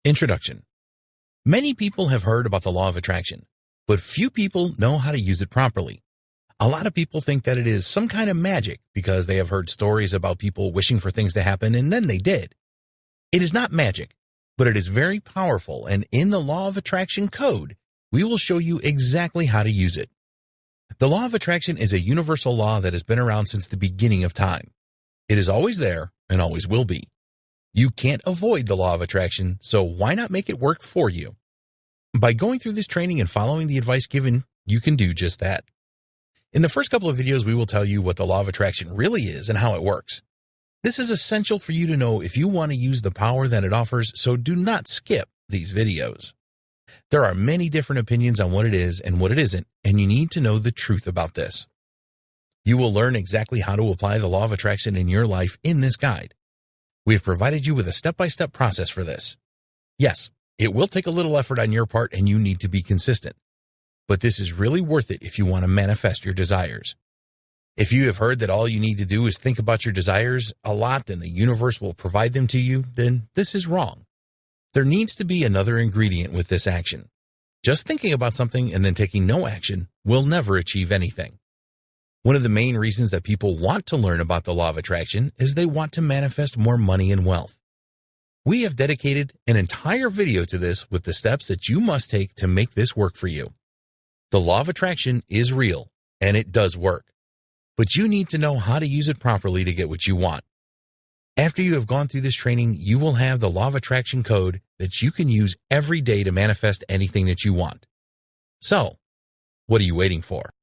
Introduction. Many people have heard about the law of attraction, but few people know how to use it properly. A lot of people think that it is some kind of magic because they have heard stories about people wishing for things to happen and then they did. It is not magic, but it is very powerful, and in the law of attraction code, we will show you exactly how to use it. The law of attraction is a universal law that has been around since the beginning of time. It is always there and always will be. You can't avoid the law of attraction, so why not make it work for you? By going through this training and following the advice given, you can do just that. In the first couple of videos, we will tell you what the law of attraction really is and how it works. This is essential for you to know if you want to use the power that it offers, so do not skip these videos. There are many different opinions on what it is and what it isn't, and you need to know the truth about this. You will learn exactly how to apply the law of attraction in your life in this guide. We have provided you with a step-by-step process for this. Yes, it will take a little effort on your part and you need to be consistent. But this is really worth it if you want to manifest your desires. If you have heard that all you need to do is think about your desires a lot and the universe will provide them to you, then this is wrong. There needs to be another ingredient with this action. Just thinking about something and then taking no action will never achieve anything. One of the main reasons that people want to learn about the law of attraction is they want to manifest more money and wealth. We have dedicated an entire video to this with the steps that you must take to make this work for you. The law of attraction is real, and it does work. But you need to know how to use it properly to get what you want. After you have gone through this training, you will have the law of attraction code that you can use every day to manifest anything that you want. So, what are you waiting for?